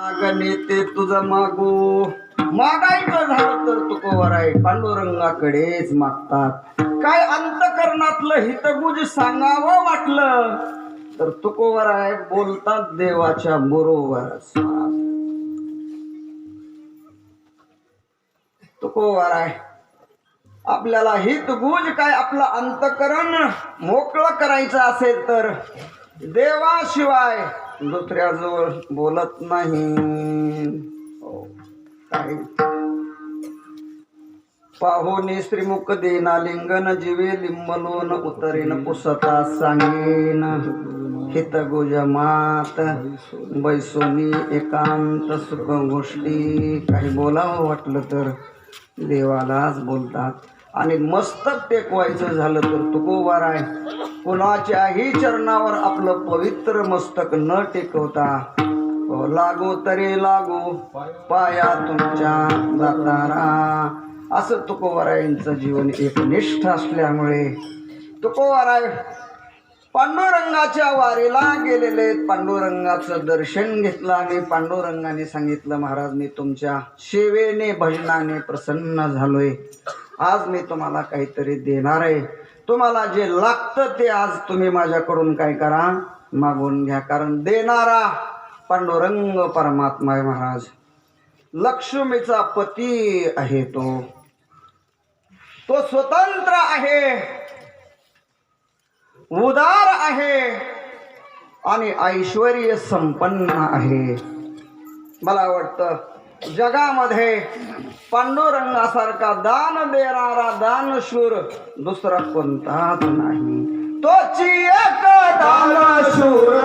नेते तुझं मागू मागायचं झालं तर तुकोवर आहे पांडुरंगाकडेच मागतात. काय अंतकरणातलं हितगुज सांगावं वाटलं तर तुकोवर आहे बोलतात देवाच्या बरोबरच. तुकोवर आहे आपल्याला हितगुज काय आपलं अंतकरण मोकळं करायचं असेल तर देवाशिवाय दुसऱ्याजवळ बोलत नाही. पाहुणे श्रीमुख देना लिंगन जीवे लिंबलोन उतरेन पुसता सांगेन हितगुज मात बैसोनी एकांत सुख गोष्टी. काही बोलावं वाटलं तर देवालाच बोलतात. आणि मस्तक टेकवायचं झालं तर तुकोबार आहे कुणाच्याही चरणावर आपलं पवित्र मस्तक न टेकवता लागो तरी लागो पाया तुमच्या दातारा. असं तुकोबारायांचं जीवन एकनिष्ठ असल्यामुळे तुकोबाराय पांडुरंगाच्या वारीला गेलेले. पांडुरंगाचं दर्शन घेतलं आणि पांडुरंगाने सांगितलं महाराज मी तुमच्या सेवेने भजनाने प्रसन्न झालोय. आज मी तुम्हाला काहीतरी देणार आहे. तुम्हाला जे लागतं ते आज तुम्ही माझ्याकडून काय करा मागून घ्या. कारण देणारा पांडुरंग परमात्मा आहे महाराज. लक्ष्मीचा पती आहे तो स्वतंत्र आहे उदार आहे आणि ऐश्वर्य संपन्न आहे. मला वाटतं जगामध्ये पांडुरंगासारखा दान देणारा दानशूर दुसरा कोणताच नाही. तोची एक दानशूर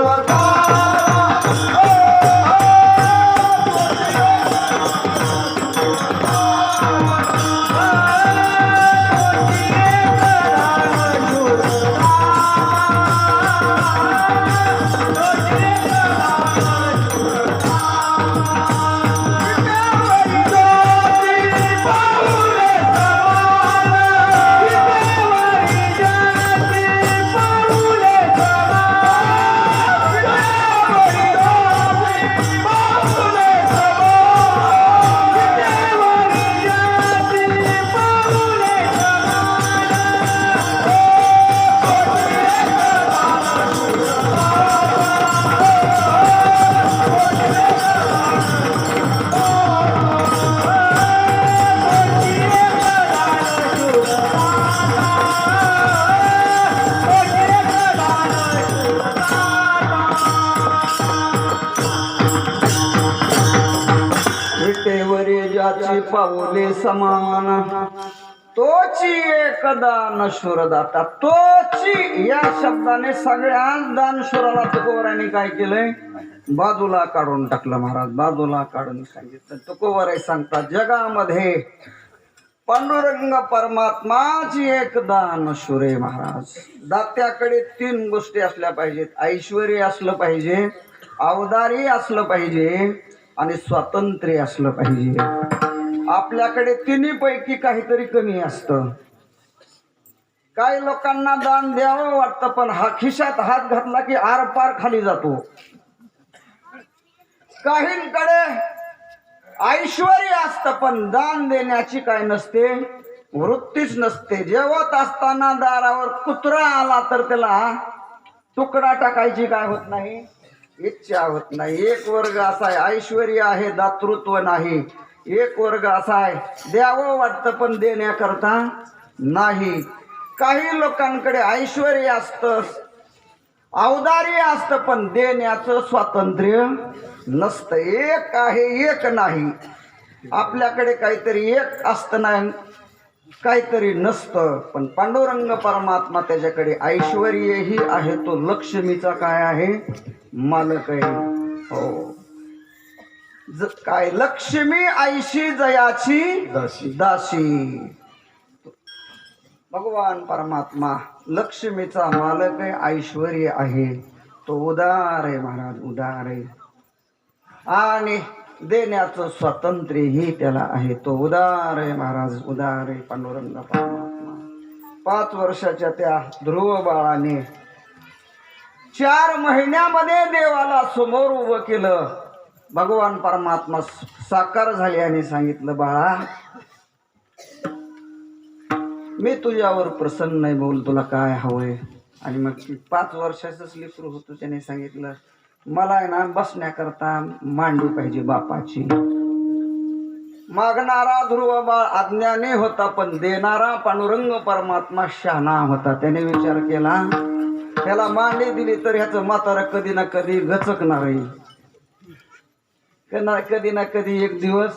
ज्याची पाऊले समान तोची एक दानशूर दाता. तोची या शब्दाने सगळ्या दानशूराला तुकोबारांनी काय केलंय बाजूला काढून टाकलं महाराज. बाजूला काढून सांगितलं तुकोबाराय सांगतात जगामध्ये पांडुरंग परमात्माची एक दानशूर आहे महाराज. दात्याकडे 3 गोष्टी असल्या पाहिजेत. ऐश्वर्य असलं पाहिजे, अवदारी असलं पाहिजे आणि स्वातंत्र्य असलं पाहिजे. आपल्याकडे तिन्हीपैकी काहीतरी कमी असतं. काही लोकांना दान द्यावं वाटतं पण हा खिशात हात घातला की आरपार खाली जातो. काहींकडे ऐश्वर्य असतं पण दान देण्याची काय नसते वृत्तीच नसते. जेवत असताना दारावर कुत्रा आला तर त्याला तुकडा टाकायची काय होत नाही इच्छा होत नाही. एक वर्ग असा आहे ऐश्वर्य आहे दातृत्व नाही. एक वर्ग असा आहे द्यावं वाटतं पण देण्याकरता नाही. काही लोकांकडे ऐश्वर्य असतं औदार्य असतं पण देण्याचं स्वातंत्र्य नसतं. एक आहे एक नाही. आपल्याकडे काहीतरी एक असतं नाही काहीतरी नसतं. पण पांडुरंग परमात्मा त्याच्याकडे ऐश्वर्यही आहे. तो लक्ष्मीचा काय आहे मालक आहे. हो काय लक्ष्मी ऐशी जयाची दासी. भगवान परमात्मा लक्ष्मीचा मालक आहे ऐश्वर्य आहे. तो उदार आहे महाराज उदार आहे आणि देण्याचं स्वातंत्र्यही त्याला आहे. तो उदार आहे महाराज उदार आहे पांडुरंग परमात्मा. 5 वर्षाच्या त्या ध्रुव बाळाने 4 महिन्यामध्ये देवाला समोर उभं केलं. भगवान परमात्मा साकार झाले आणि सांगितलं, बाळा मी तुझ्यावर प्रसन्न नाही, बोल तुला काय हवंय. आणि मग 5 वर्षाचं लेकरू होतं, त्याने सांगितलं मला आहे ना बसण्याकरता मांडी पाहिजे बापाची. मागणारा ध्रुव बाळ अज्ञानी होता, पण देणारा पांडुरंग परमात्मा शहाणा होता. त्याने विचार केला त्याला मांडी दिली तर ह्याचं म्हातारं कधी ना कधी गचकणार आहे, कधी ना कधी एक दिवस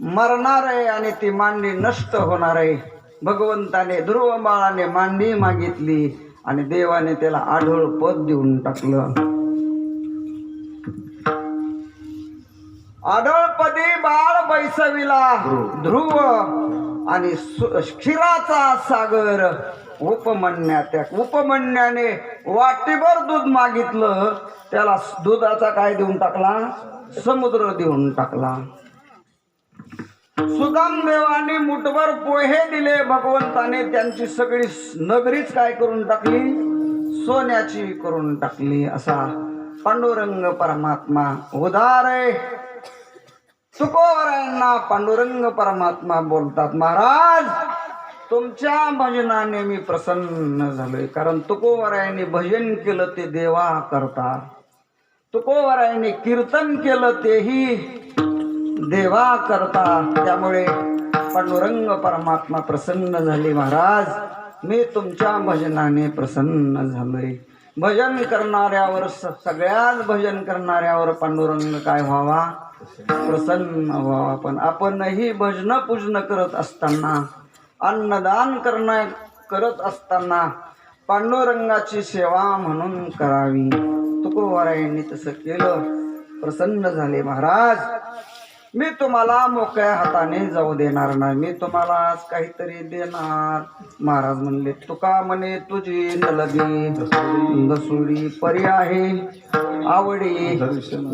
मरणार आहे आणि ती मांडी नष्ट होणार आहे. भगवंताने ध्रुव बाळाने मांडी मागितली आणि देवाने त्याला आढळ पद देऊन टाकलं. आढळपदी बाळ बैसविला ध्रुव आणि क्षीराचा सागर उपमन्याने वाटीभर दूध मागितलं, त्याला दुधाचा काय देऊन टाकला, समुद्र देऊन टाकला. सुदाम देवाने मुठभर पोहे दिले, भगवंताने त्यांची सगळी नगरीच काय करून टाकली, सोन्याची करून टाकली. असा पांडुरंग परमात्मा उदार आहे. तुकोबरायांना पांडुरंग परमात्मा बोलतात, महाराज तुमच्या भजनाने मी प्रसन्न झालोय. कारण तुकोबरायांनी भजन केलं ते देवा करतात, तुकोबरायांनी कीर्तन केलं तेही देवा करता. त्यामुळे पांडुरंग परमात्मा प्रसन्न झाले. महाराज मी तुमच्या भजनाने प्रसन्न झालोय. भजन करणाऱ्यावर सगळ्याच भजन करणाऱ्यावर पांडुरंग काय व्हावा, प्रसन्न व्हावा. पण आपणही भजन पूजन करत असताना, अन्नदान करत असताना पांडुरंगाची सेवा म्हणून करावी. तुकोबरायांनी तसं केलं, प्रसन्न झाले. महाराज मी तुम्हाला मोकळ्या हाताने जाऊ देणार नाही, मी तुम्हाला आज काहीतरी देणार. महाराज म्हणले, तुका म्हणे तुझी नलगी दसुडी परी आहे आवडी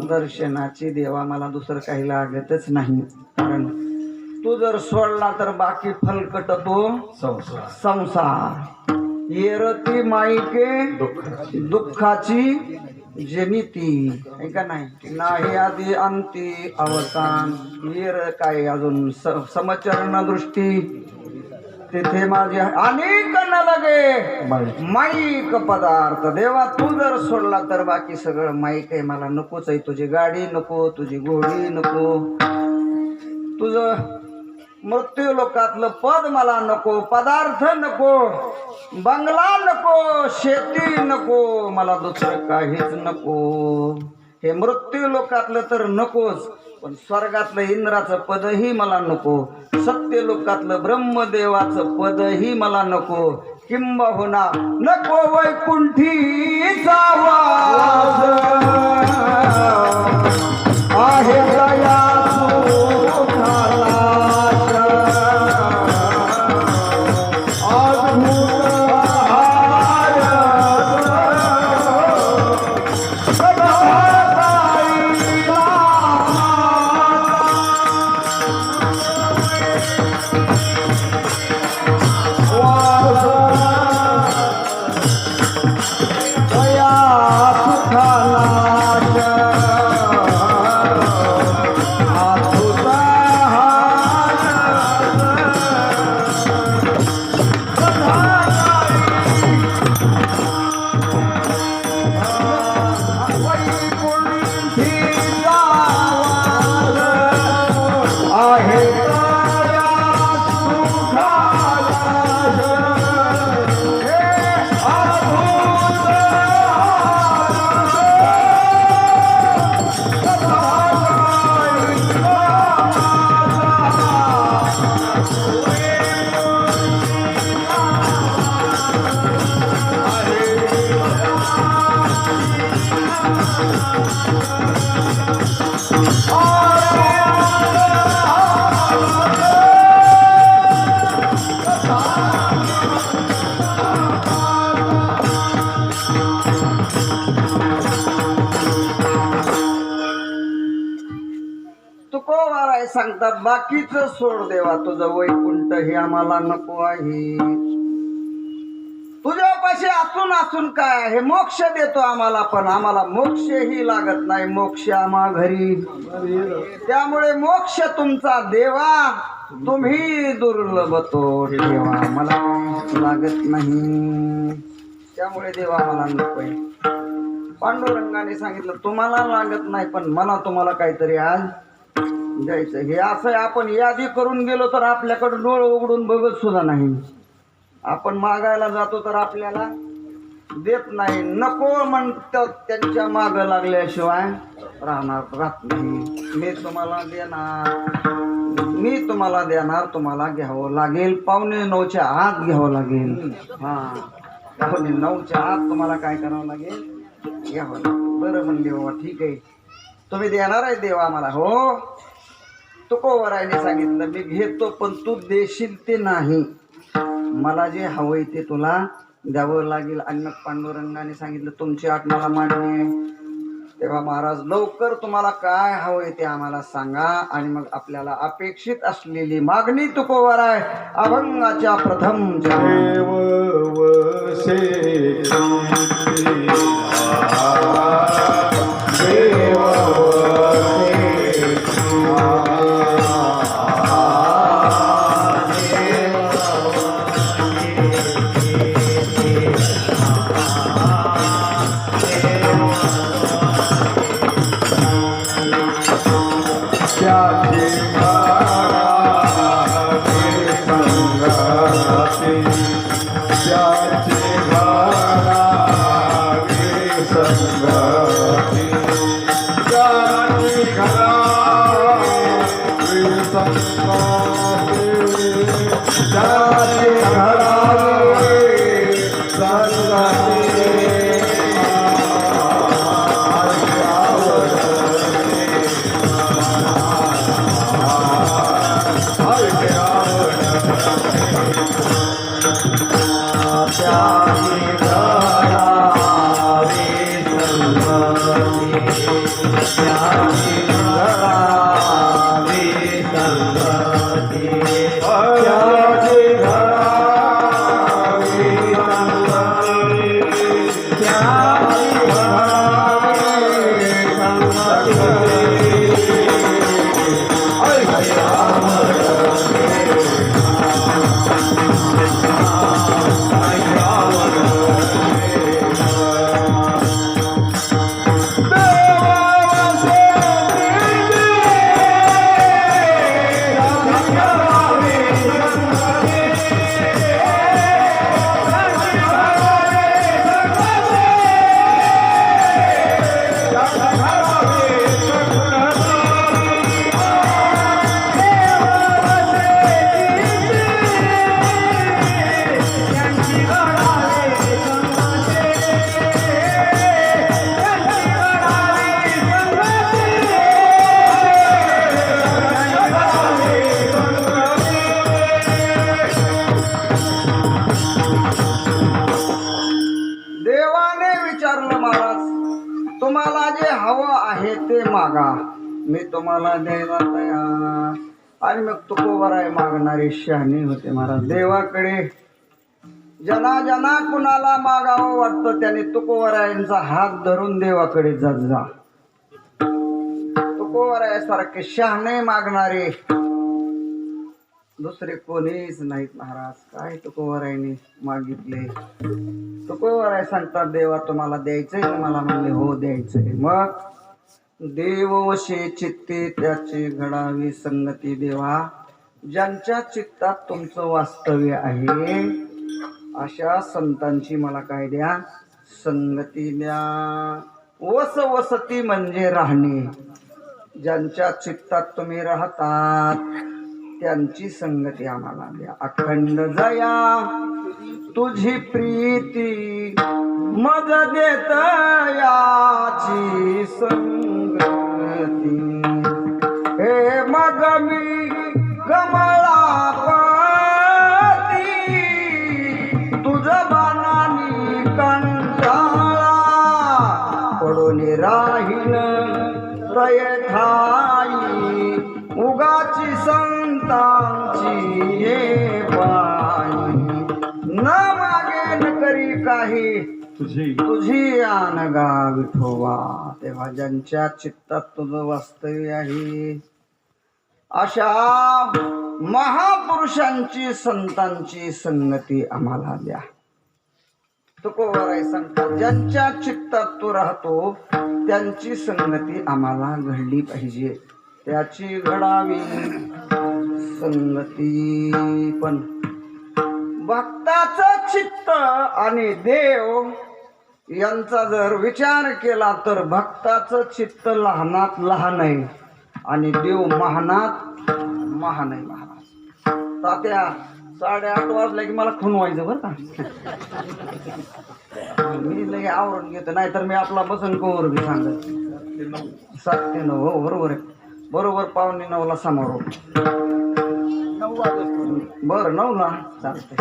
दर्शनाची. देवा मला दुसरं काही लागतच नाही, कारण तू जर सोडला तर बाकी फलकट तो संसार. येरती माईके दुःखाची जनिती, का नाही आधी अंती अवसान. येर काय अजून समचरण दृष्टी तिथे माझे अनेक न लगे माईक पदार्थ. देवा तू जर सोडला तर बाकी सगळं माईक आहे, मला नकोच आहे. तुझी गाडी नको, तुझी घोडी नको, तुझं मृत्यू लोकातलं पद मला नको, पदार्थ नको, बंगला नको, शेती नको, मला दुसरं काहीच नको. हे मृत्यू लोकातलं तर नकोच, पण स्वर्गातलं इंद्राचं पदही मला नको, सत्य लोकातलं ब्रह्मदेवाचं पदही मला नको, किंबहुना नको वैकुंठीचा वास आहे दया सांगतात बाकीच सोड देवा, तुझं वैकुंठ हे आम्हाला नको आहे. तुझ्या देवापाशी असून काय हे मोक्ष देतो आम्हाला, पण आम्हाला मोक्षही लागत नाही. मोक्ष आम्हा घरी. त्यामुळे मोक्ष तुमचा देवा, तुम्ही दुर्लभ तो ठेवा, मला लागत नाही. त्यामुळे देवा मला नकोय. पांडुरंगाने सांगितलं तुम्हाला लागत नाही, पण मला तुम्हाला काहीतरी आज द्यायचं. हे असं आपण यादी करून गेलो तर आपल्याकडे डोळे उघडून बघत सुद्धा नाही. आपण मागायला जातो तर आपल्याला देत नाही. नको म्हणतात त्यांच्या माग लागल्याशिवाय राहत नाही. मी तुम्हाला देणार, तुम्हाला घ्यावं लागेल. 8:45च्या आत घ्यावं लागेल. 8:45च्या आत तुम्हाला काय करावं लागेल? घ्यावं लागेल. बरं म्हणले बाबा, ठीक आहे, तुम्ही देणार आहे देवा मला. हो. तुकोबरायने सांगितलं मी घेतो, पण तू देशील ते नाही. मला जे हवंय ते तुला द्यावं लागेल. आणि मग पांडुरंगाने सांगितलं तुमची आठ मला मान्य आहे. तेव्हा महाराज लवकर तुम्हाला काय हवंय ते आम्हाला सांगा, आणि मग आपल्याला अपेक्षित असलेली मागणी तुकोबराय अभंगाच्या प्रथम तुम्हाला जे हवं आहे ते मागा, मी तुम्हाला द्यायला तयार. आणि मग तुकोबराय मागणारे शहाणे होते महाराज. देवाकडे जना कुणाला मागावं वाटतं त्याने तुकोबरायांचा हात धरून देवाकडे जात जा. तुकोबरायासारखे शहाणे मागणारे दुसरे कोणीच नाहीत महाराज. काय तुकोबरायाने मागितले? तुकोबराय सांगतात देवा तुम्हाला द्यायचंय? तुम्हाला म्हणले हो द्यायचंय. मग देव वशे चित्ते त्याचे घडावी संगती. देवा ज्यांच्या चित्तात तुमचं वास्तव्य आहे अशा संतांची मला काय द्या? संगती द्या. वसती म्हणजे राहणे. ज्यांच्या चित्तात तुम्ही राहतात त्यांची संगती आम्हाला द्या. अखंड जया तुझी प्रीती मज देत याची संगती. हे मग मी कमळापती तुझ बाणानी कंटाळा पडून राहीन तय ठाई उगाची संतांची ये बाई. न मागे न करी काही तुझी अनगा विठोबा. तेव्हा ज्यांच्या चित्तात तुझं वास्तव्य आहे अशा महापुरुषांची संतांची संगती आम्हाला द्या. तुकोबाराय सांगतात ज्यांच्या चित्तात तू राहतो त्यांची संगती आम्हाला घडली पाहिजे. त्याची घडावी संगती. पण भक्ताचं चित्त आणि देव यांचा जर विचार केला तर भक्ताचं चित्त लहानात लहान आहे आणि देव महानात महान आहे. महाराज तात्या 8:30 वाजल्या की मला खून व्हायचं बरं का. मी लगे आवरून घेतो, नाहीतर मी आपला बसन कोवर बी सांगत 7 ते 9. हो बरोबर आहे. बरोबर 8:45ला समारोप. 9 वाजता बरं 9ला चालतंय.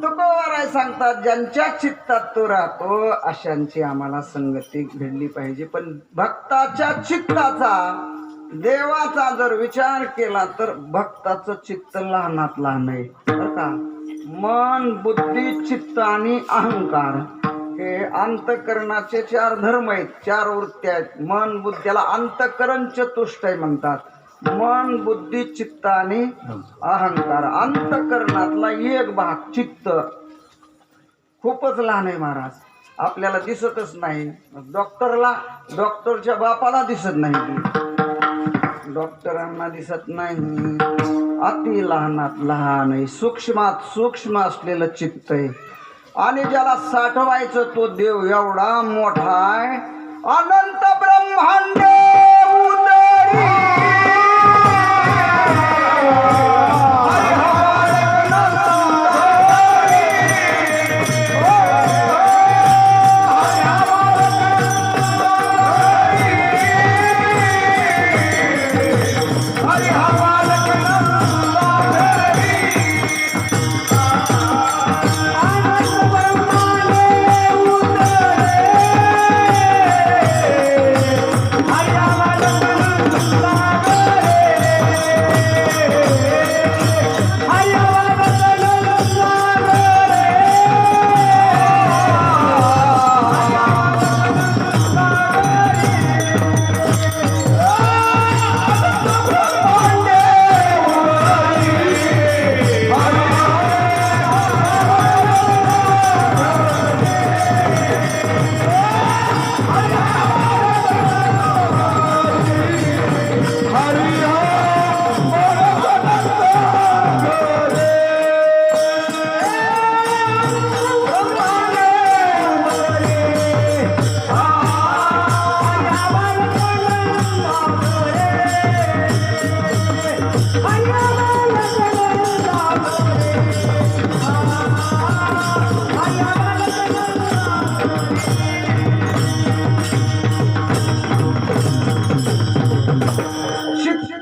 तुकोबाराय सांगतात ज्यांच्या चित्तात तो राहतो अशांची आम्हाला संगती घडली पाहिजे. पण भक्ताच्या चित्ताचा देवाचा जर विचार केला तर भक्ताचं चित्त लहानात लहान आहे बरं का. मन बुद्धी चित्त आणि अहंकार हे अंतःकरणाचे 4 धर्म आहेत, 4 वृत्ती आहेत. मन बुद्धीला अंतःकरण चतुष्टय म्हणतात. मन बुद्धी चित्त आणि अहंकार. अंतःकरणातला एक भाग चित्त खूपच लहान आहे महाराज. आपल्याला दिसतच नाही. डॉक्टरच्या बापाला दिसत नाही, डॉक्टरांना दिसत नाही. अति लहानात लहान आहे, सूक्ष्मात सूक्ष्म असलेलं चित्त आहे. आणि ज्याला साठवायचं तो देव एवढा मोठा आहे. अनंत ब्रह्मांड उदरी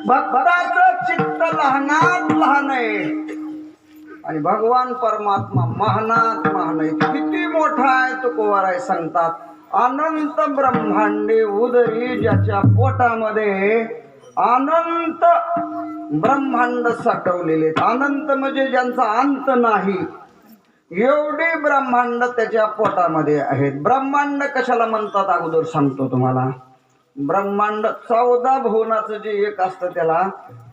भक्ताचं चित्त लहानात लहान आहे आणि भगवान परमात्मा महानात महान आहे. किती मोठा आहे तुकोबाराय सांगतात. अनंत ब्रह्मांडे उदरी ज्याच्या पोटामध्ये अनंत ब्रह्मांड साठवलेले. अनंत म्हणजे ज्यांचा अंत नाही एवढे ब्रह्मांड त्याच्या पोटामध्ये आहेत. ब्रह्मांड कशाला म्हणतात अगोदर सांगतो तुम्हाला. ब्रह्मांड 14 भुवनाचं जे एक असतं त्याला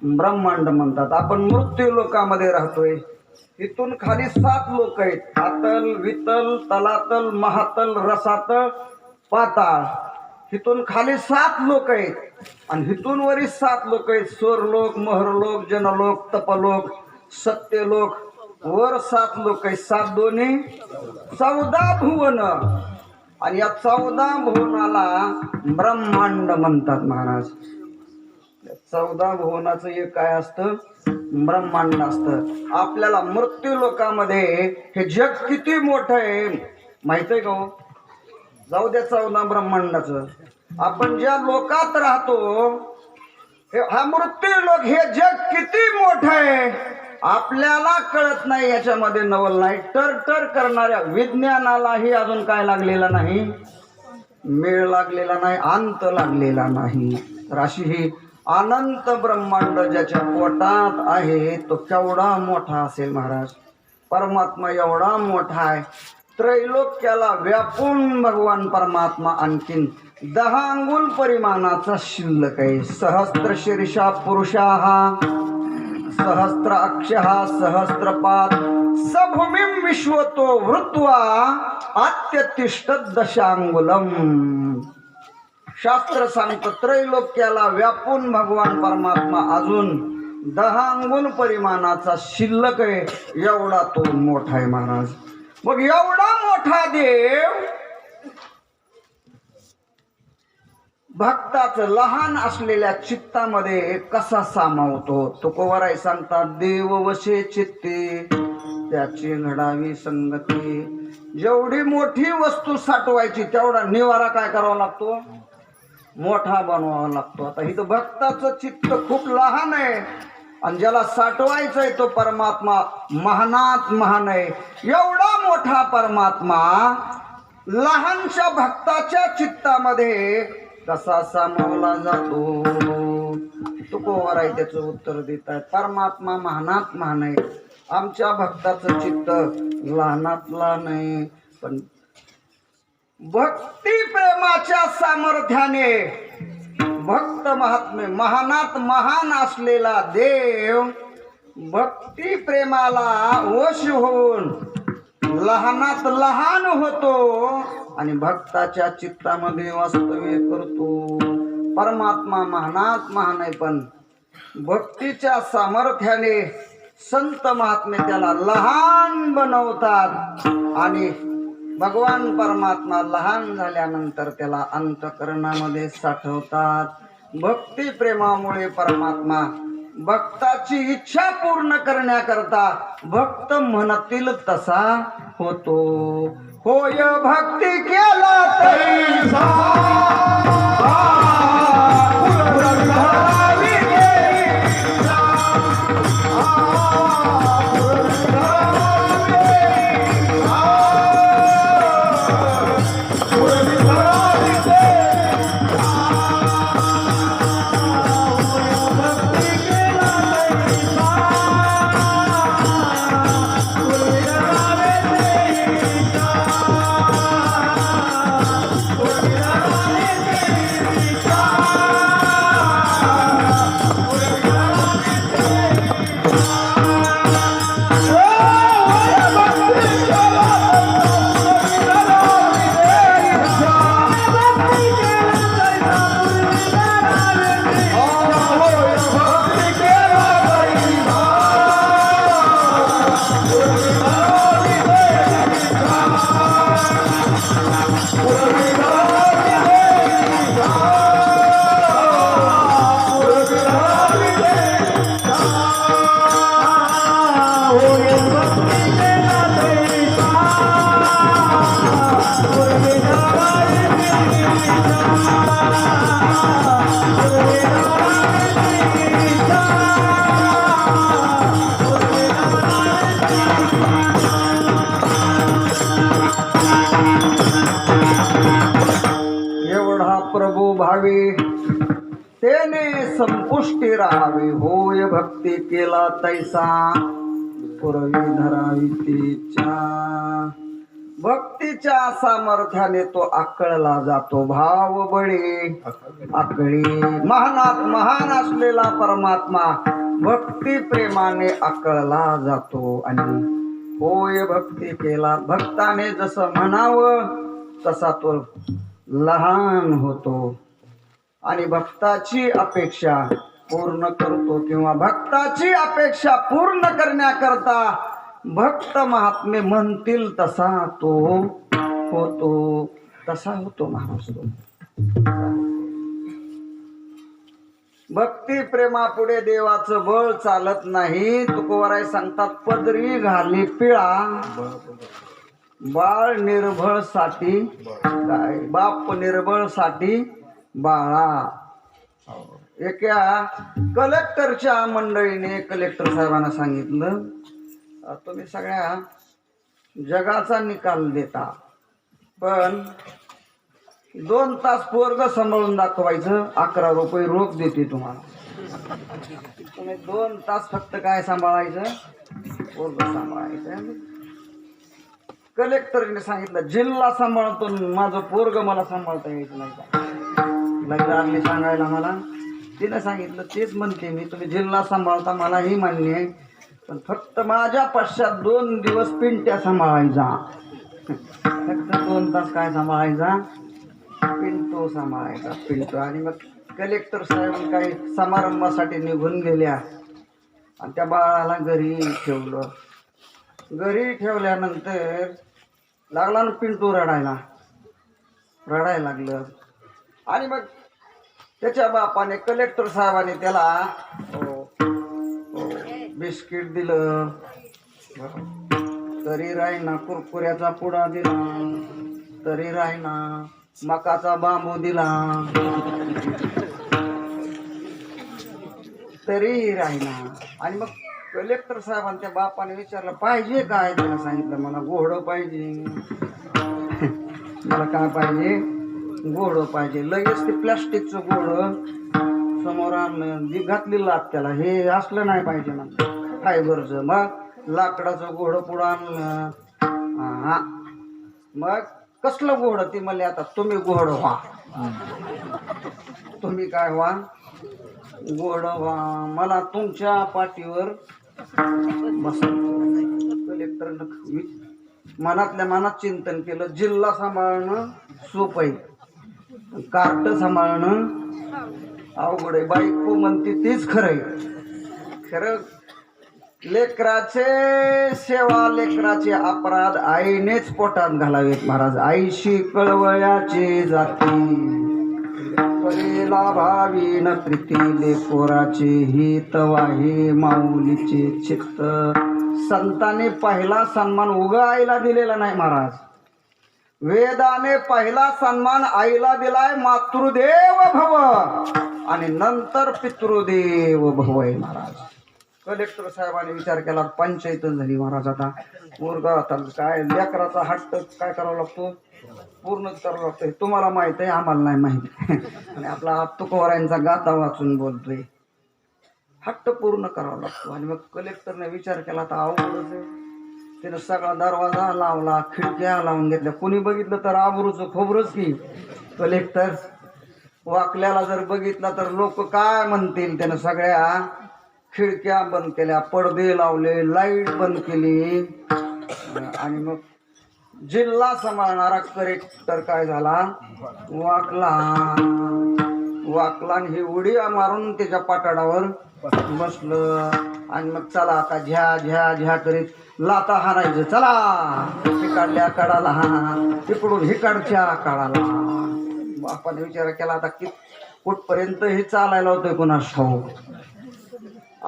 ब्रह्मांड म्हणतात. आपण मृत्यू लोकामध्ये राहतोय. इथून खाली 7 लोक आहेत. आतल वितल तलातल महातल रसातल पाताळ. इथून खाली 7 लोक आहेत आणि इथून वरी 7 लोक आहेत. स्वर्लोक महरलोक जनलोक तपलोक सत्यलोक. वर 7 लोक आहेत. 7 दोन्ही 14 भुवन. आणि या 14 भुवनाला ब्रह्मांड म्हणतात महाराज. 14 भुवनाचं एक काय असतं ब्रह्मांड असतं. आपल्याला मृत्यू लोकामध्ये हे जग किती मोठं आहे माहित आहे का हो? जाऊ द्या 14 ब्रह्मांडाचं. आपण ज्या लोकात राहतो हा मृत्यू लोक, हे जग किती मोठं आहे आपल्याला कळत नाही. याच्यामध्ये नवल नाही. टर करणाऱ्या विज्ञानालाही अजून काय लागलेला नाही, मेळ लागलेला नाही, अंत लागलेला नाही. तर अशी ही अनंत ब्रह्मांड ज्याच्या पोटात आहे तो केवढा मोठा असेल महाराज. परमात्मा एवढा मोठा आहे, त्रैलोक्याला व्यापून भगवान परमात्मा आणखीन 10 अंगुल परिमाणाचा शिल्लक आहे. सहस्त्र शीर्षा पुरुषाः सहस्त्र अक्षः सहस्त्रपाद सभूमिं विश्वतो वृत्वा अत्यतिष्ठत् दशांगुलम. शास्त्र सांगतं त्रैलोक्याला व्यापून भगवान परमात्मा अजून 10 अंगुल परिमाणाचा शिल्लक आहे. एवढा तो मोठा आहे महाराज. मग एवढा मोठा देव भक्ताचं लहान असलेल्या चित्तामध्ये कसा सामावतो? तुकोबाराय सांगतात देव वशे चित्ते त्याची घडावी संगती. जेवढी मोठी वस्तू साठवायची तेवढा निवारा काय करावा लागतो? मोठा बनवावा लागतो. आता इथं भक्ताचं चित्त खूप लहान आहे आणि ज्याला साठवायचंय तो परमात्मा महानात महान आहे. एवढा मोठा परमात्मा लहानशा भक्ताच्या चित्तामध्ये कसा सामावला जातो? तुकोबाराय त्याचं उत्तर देत आहे. परमात्मा महानात महान आहे. आमच्या भक्ताचं चित्त लहानात लहान आहे, पण भक्ती प्रेमाच्या सामर्थ्याने भक्त महात्मे महानात महान असलेला देव भक्ती प्रेमाला वश होऊन लहानात लहान होतो आणि भक्ताच्या चित्तामध्ये वास्तव्य करतो. परमात्मा महानात महान आहे, पण भक्तीच्या सामर्थ्याने संत महात्मे त्याला लहान बनवतात आणि भगवान परमात्मा लहान झाल्यानंतर त्याला अंतःकरणामध्ये साठवतात. भक्ती प्रेमामुळे परमात्मा भक्ताची इच्छा पूर्ण करण्याकरता भक्त म्हणतील तसा होतो. होय भक्ती केला तैसा भावे तेने संपुष्टी राहावी. होय भक्ती केला तैसा पुरवी धरावी तिच्या. भक्तीच्या सामर्थ्याने तो आकळला जातो. भाव बळी आकळी. महानात महान असलेला परमात्मा भक्ती प्रेमाने आकळला जातो आणि होय भक्ती केला. भक्ताने जसं म्हणावं तसा तो लहान होतो आणि भक्ताची अपेक्षा पूर्ण करतो किंवा भक्ताची अपेक्षा पूर्ण करण्याकरता भक्त महात्मे म्हणतील तसा तो होतो. तसा होतो महाराज तो. भक्ती प्रेमापुढे देवाचं बळ चालत नाही. तुकोबाराय सांगतात पदरी घाली पिळा बाळ निर्भळ साठी काय बाप निर्भळ साठी बाळा. एका कलेक्टरच्या मंडळीने कलेक्टर साहेबांना सांगितलं तुम्ही सगळ्या जगाचा निकाल देता पण 2 तास पोरग सांभाळून दाखवायचं 11 रुपये रोख देते तुम्हाला. तुम्ही 2 तास फक्त काय सांभाळायचं, पोरगं सांभाळायचं. कलेक्टरने सांगितलं जिल्हा सांभाळतो, माझं पोरग मला सांभाळता यायचं नाही का? लागली सांगायला मला. तिने सांगितलं तेच म्हणते मी, तुम्ही जिल्हा सांभाळता मलाही मान्य आहे, पण फक्त माझ्या पश्चात 2 दिवस पिंट्या सांभाळायचा. फक्त 2 तास काय सांभाळायचा, पिंटू सांभाळायचा, पिंटू. आणि मग कलेक्टर साहेब काही समारंभासाठी निघून गेल्या आणि त्या बाळाला घरी ठेवलं. घरी ठेवल्यानंतर लागला ना पिंटू रडायला लागलं. आणि मग त्याच्या बापाने, कलेक्टर साहेबाने त्याला बिस्किट दिलं तरी राहीना, कुरकुऱ्याचा पुडा दिला तरी राहीना, मकाचा बांबू दिला तरी राहीना. आणि मग कलेक्टर साहेबांनी त्या बापाने विचारलं पाहिजे काय? त्याला सांगितलं मला घोडं पाहिजे. मला काय पाहिजे? घोडं पाहिजे. लगेच ते प्लास्टिकचं घोडं समोर आणलं, घातली लाट त्याला. हे असलं नाही पाहिजे ना फायबरचं. मग लाकडाचं घोडं पुढं आणलं. हा, मग कसलं घोडं? ती म्हणले आता तुम्ही घोडं व्हा. तुम्ही काय व्हा? घोडं व्हा. मला तुमच्या पाठीवर बसायचं. कलेक्टरनं मनातल्या मनात चिंतन केलं, जिल्हा सांभाळणं सोपं आहे, कार्ट सांभाळणं अवघड आहे. बायको म्हणते तीच खरं आहे. खरं लेकराचे सेवा, लेकराचे अपराध आईनेच पोटात घालावेत महाराज. आईशी कळवळ्याचे जाती, कलेला भावी न प्रीती, लेकोराचे हित वाहे माऊलीचे चित्त. संतांनी पहिला सन्मान उगा आईला दिलेला नाही महाराज. वेदाने पहिला सन्मान आईला दिलाय, मातृदेव भव, आणि नंतर पितृदेव भव आहे महाराज. कलेक्टर साहेबांनी विचार केला, पंचायत झाली महाराज. आता मुलगा आता काय, लेकराचा हट्ट काय करावा लागतो, पूर्णच करावं लागतं. हे तुम्हाला माहित आहे, आम्हाला नाही माहिती. आणि आपला तुकोबारायांचा गाथा वाचून बोलतोय, हट्ट पूर्ण करावा लागतो. आणि मग कलेक्टरने विचार केला, आता अवघडच आहे. त्यानं सगळा दरवाजा लावला, खिडक्या लावून घेतल्या. कोणी बघितलं तर आबरूचं खोबरच की. कलेक्टर वाकल्याला जर बघितला तर लोक काय म्हणतील. त्यानं सगळ्या खिडक्या बंद केल्या, पडदे लावले, लाईट बंद केली. आणि मग जिल्हा सांभाळणारा कलेक्टर काय झाला, वाकला आणि ही उडी मारून त्याच्या पाटाडावर बसलं. आणि मग चला आता झ्या झ्या झ्या करीत लाता हाणायचं. चला हिकडल्या काळाला हा, तिकडून हिकडच्या काळाला. बापाने विचार केला, आता कुठपर्यंत हे चालायला होतंय कोणास ठाऊक.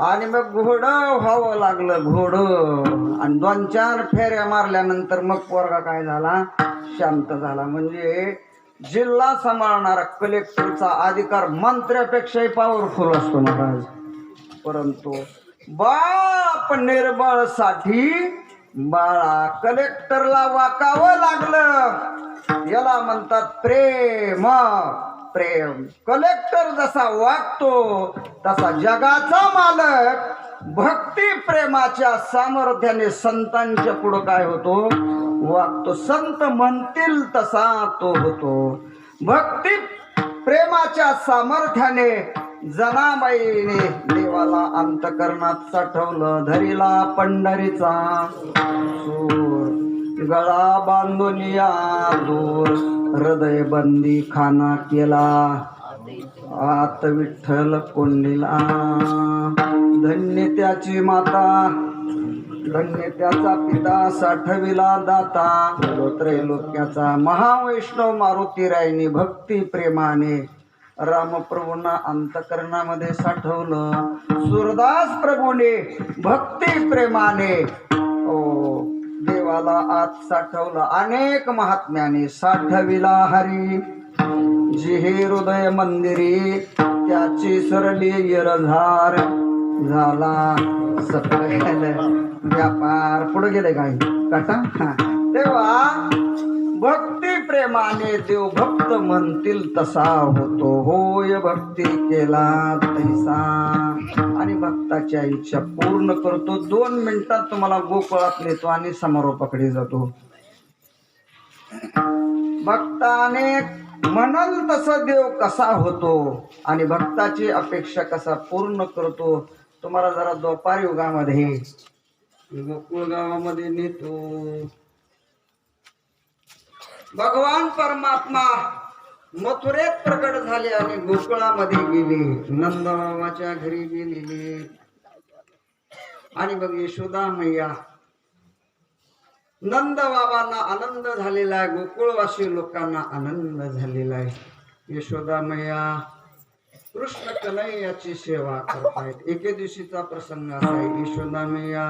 आणि मग घोडं व्हावं लागलं, घोडं. आणि 2-4 फेऱ्या मारल्यानंतर मग पोरगा काय झाला, शांत झाला. म्हणजे जिल्हा सांभाळणारा कलेक्टरचा अधिकार मंत्र्यापेक्षाही पॉवरफुल असतो महाराज. परंतु बाप निर्बळ साठी बाळा कलेक्टरला वाकावं लागलं. याला म्हणतात प्रेम. प्रेम. कलेक्टर जसा वागतो तसा जगाचा मालक भक्ती प्रेमाच्या सामर्थ्याने संतांच्या पुढं काय होतो, वागतो. संत म्हणतील तसा तो होतो. भक्ती प्रेमाच्या सामर्थ्याने जनाबाईने देवाला अंतकरणात साठवलं. धरिला पंढरीचा सूर, गळा बांधून या दूर, हृदय बंदी खाना केला, आत विठ्ठल कोंडीला. धन्य त्याची माता, धन्य त्याचा पिता, साठविला दाता, त्रैलोक्याचा महावैष्णव मारुतीरायनी भक्ती प्रेमाने रामप्रभूंना अंतकरणामध्ये साठवलं. सूरदास प्रभूने भक्ती प्रेमाने देवाला आत साठवलं. अनेक महात्म्याने साठविला हरी, जिहे हृदय मंदिरी, त्याची सरली यरझार, झाला सफल व्यापार. पुढे गेले काही काटा. तेव्हा भक्ती प्रेमाने देव भक्त म्हणतील तसा होतो, होय भक्ती केला तैसा. आणि भक्ताच्या इच्छा पूर्ण करतो. 2 मिनिटात तुम्हाला गोकुळात नेतो आणि समारोपाकडे जातो. भक्ताने म्हणल तसं देव कसा होतो आणि भक्ताची अपेक्षा कसा पूर्ण करतो. तुम्हाला जरा द्वापार युगामध्ये गोकुळ गावामध्ये नेतो. भगवान परमात्मा मथुरेत प्रकट झाले आणि गोकुळामध्ये गेले, नंदबाबाच्या घरी गेलेले. आणि बघ यशोदा मैया, नंद बाबांना आनंद झालेला आहे, गोकुळवासी लोकांना आनंद झालेला आहे. यशोदा मैया कृष्ण कन्हैयाची सेवा करतायत. एके दिवशीचा प्रसंग असा आहे. यशोदा मैया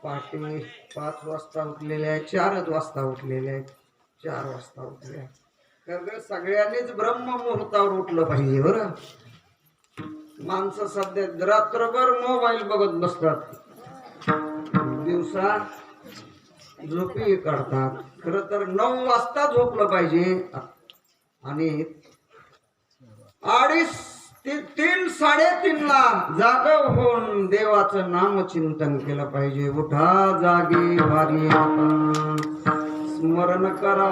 पहाटे 5 वाजता उठलेल्या आहेत, 4 वाजता उठलेल्या आहेत, 4 वाजता उठल्या. तर सगळ्यांनीच ब्रह्म मुहूर्तावर उठलं पाहिजे बरं. माणसं सध्या रात्रभर मोबाईल बघत बसतात, दिवसा झोपी काढतात. खरं तर 9 वाजता झोपलं पाहिजे आणि 3 3:30 ला जाग होऊन देवाचं नाम चिंतन केलं पाहिजे. उठा जागी वारी आता, स्मरण करा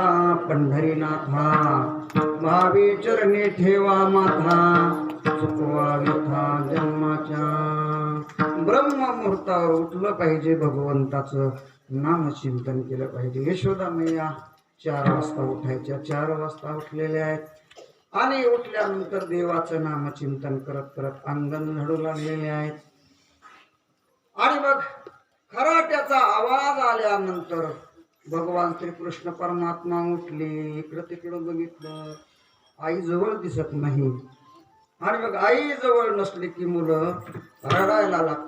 पंढरीनाथा, भावी चरणी ठेवा माथा, चुकवा व्यथा जन्माच्या. ब्रह्म मुहूर्तावर उठलं पाहिजे, भगवंताचं नाम चिंतन केलं पाहिजे. यशोदा मैया 4 वाजता उठायच्या, 4 वाजता उठलेल्या आहेत. आणि उठल्यानंतर देवाचं नामचिंतन करत करत अंगण झाडू लागलेले आहेत. आणि मग खराट्याचा आवाज आल्यानंतर भगवान श्रीकृष्ण परमात्मा उठले. इकडं तिकडं बघितलं, आई जवळ दिसत नाही. आणि मग आई जवळ नसली की मुलं रडायला लागतात.